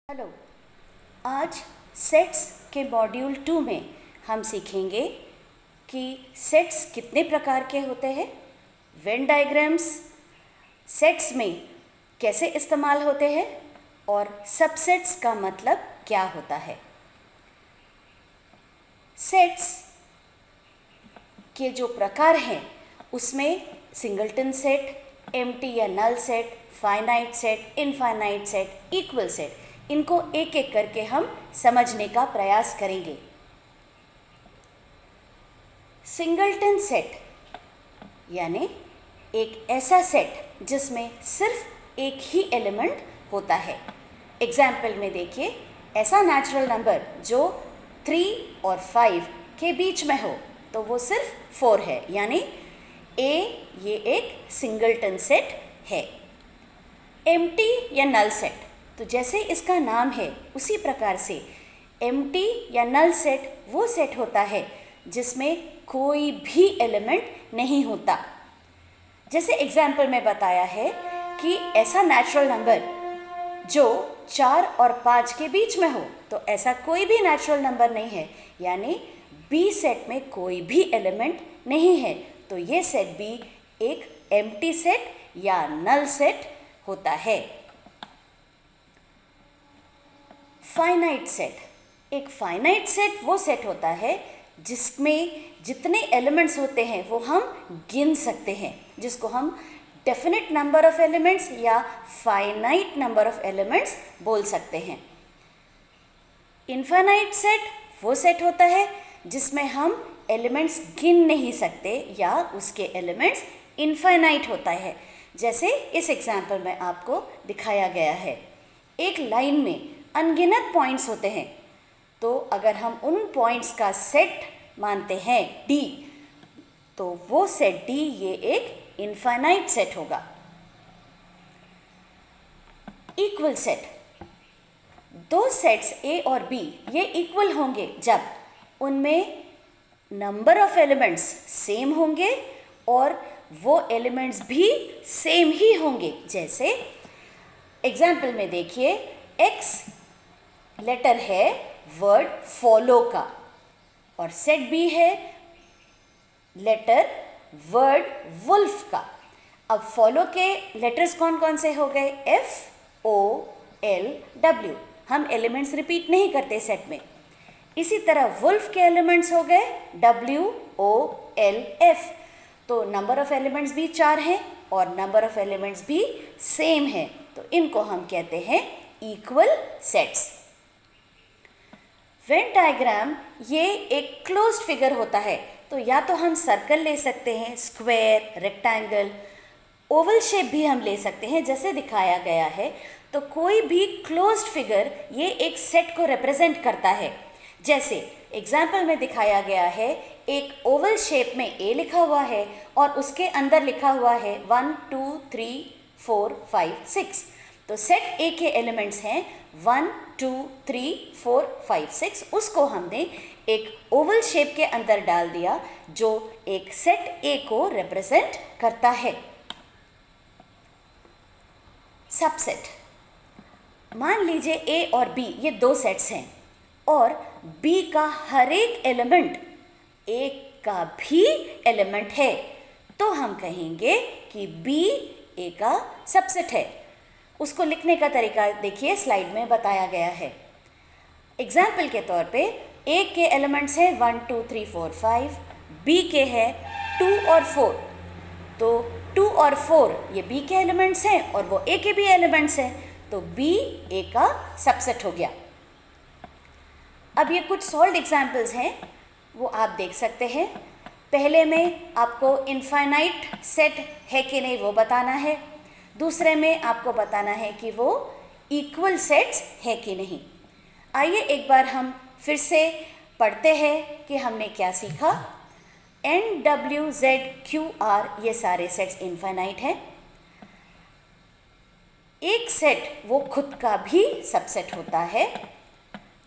Hello. आज sets के module 2 में हम सीखेंगे कि सेट्स कितने प्रकार के होते हैं, वेन डायग्राम्स सेट्स में कैसे इस्तेमाल होते हैं और सबसेट्स का मतलब क्या होता है। सेट्स के जो प्रकार हैं उसमें सिंगलटन सेट, एम्प्टी या null set, finite set, infinite set, equal set, इनको एक एक करके हम समझने का प्रयास करेंगे। सिंगलटन सेट यानी एक ऐसा सेट जिसमें सिर्फ एक ही एलिमेंट होता है। एग्जाम्पल में देखिए, ऐसा नेचुरल नंबर जो 3 और 5 के बीच में हो तो वो सिर्फ 4 है, यानी ये एक सिंगलटन सेट है। एम्प्टी या नल सेट, तो जैसे इसका नाम है उसी प्रकार से एम्प्टी या नल सेट वो सेट होता है जिसमें कोई भी एलिमेंट नहीं होता। जैसे एग्जाम्पल में बताया है कि ऐसा नेचुरल नंबर जो 4 और 5 के बीच में हो, तो ऐसा कोई भी नेचुरल नंबर नहीं है, यानी बी सेट में कोई भी एलिमेंट नहीं है, तो ये सेट बी एक एम्प्टी सेट या नल सेट होता है। फाइनाइट सेट, एक फाइनाइट सेट वो सेट होता है जिसमें जितने एलिमेंट्स होते हैं वो हम गिन सकते हैं, जिसको हम डेफिनेट नंबर ऑफ एलिमेंट्स या फाइनाइट नंबर ऑफ एलिमेंट्स बोल सकते हैं। इनफाइनाइट सेट वो सेट होता है जिसमें हम एलिमेंट्स गिन नहीं सकते या उसके एलिमेंट्स इनफाइनाइट होता है। जैसे इस एग्जाम्पल में आपको दिखाया गया है, एक लाइन में अनगिनत पॉइंट्स होते हैं, तो अगर हम उन पॉइंट्स का सेट मानते हैं डी, तो वो सेट डी ये एक इनफाइनाइट सेट होगा। इक्वल सेट, दो सेट्स ए और बी ये इक्वल होंगे जब उनमें नंबर ऑफ एलिमेंट्स सेम होंगे और वो एलिमेंट्स भी सेम ही होंगे। जैसे एग्जाम्पल में देखिए, एक्स लेटर है वर्ड फॉलो का और सेट बी है लेटर वर्ड वुल्फ का। अब फॉलो के लेटर्स कौन कौन से हो गए? F O L W. हम एलिमेंट्स रिपीट नहीं करते सेट में। इसी तरह वुल्फ के एलिमेंट्स हो गए डब्ल्यू ओ एल एफ। तो नंबर ऑफ एलिमेंट्स भी 4 हैं और नंबर ऑफ एलिमेंट्स भी सेम है, तो इनको हम कहते हैं इक्वल सेट्स। वेन डायग्राम ये एक क्लोज्ड फिगर होता है, तो या तो हम सर्कल ले सकते हैं, स्क्वायर, रेक्टेंगल, ओवल शेप भी हम ले सकते हैं जैसे दिखाया गया है। तो कोई भी क्लोज्ड फिगर ये एक सेट को रिप्रेजेंट करता है। जैसे एग्जाम्पल में दिखाया गया है, एक ओवल शेप में ए लिखा हुआ है और उसके अंदर लिखा हुआ है 1 2 3 4 5 6। तो सेट ए के एलिमेंट्स हैं 1 2 3 4 5 6। उसको हमने एक ओवल शेप के अंदर डाल दिया जो एक सेट ए को रिप्रेजेंट करता है। सबसेट, मान लीजिए ए और बी ये 2 सेट्स हैं और बी का हर एक एलिमेंट ए का भी एलिमेंट है, तो हम कहेंगे कि बी ए का सबसेट है। उसको लिखने का तरीका देखिए, स्लाइड में बताया गया है। एग्जाम्पल के तौर पे ए के एलिमेंट्स हैं 1 2 3 4 5, बी के हैं 2 और 4। तो 2 और 4 ये बी के एलिमेंट्स हैं और वो ए के भी एलिमेंट्स हैं, तो बी ए का सबसेट हो गया। अब ये कुछ सॉल्व्ड एग्जाम्पल्स हैं, वो आप देख सकते हैं। पहले में आपको इनफाइनाइट सेट है कि नहीं वो बताना है, दूसरे में आपको बताना है कि वो इक्वल सेट्स है कि नहीं। आइए एक बार हम फिर से पढ़ते हैं कि हमने क्या सीखा। N W Z Q R ये सारे सेट्स इनफाइनाइट हैं। एक सेट वो खुद का भी सबसेट होता है।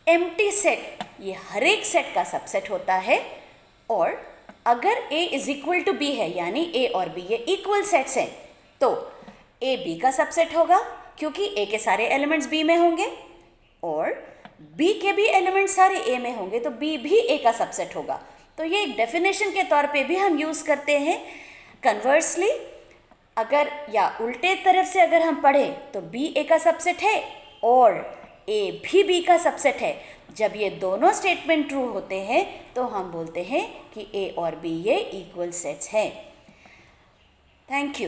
एम्प्टी सेट ये हर एक सेट का सबसेट होता है। और अगर ए इज इक्वल टू बी है, यानी ए और बी ये इक्वल सेट्स हैं, तो ए बी का सबसेट होगा क्योंकि ए के सारे एलिमेंट्स बी में होंगे। और बी के भी एलिमेंट सारे ए में होंगे तो बी भी ए का सबसेट होगा। तो ये एक डेफिनेशन के तौर पे भी हम यूज़ करते हैं। कन्वर्सली अगर या उल्टे तरफ से अगर हम पढ़ें तो बी ए का सबसेट है और ए भी बी का सबसेट है। जब ये दोनों स्टेटमेंट ट्रू होते हैं तो हम बोलते हैं कि ए और बी ये इक्वल सेट्स हैं। Thank you.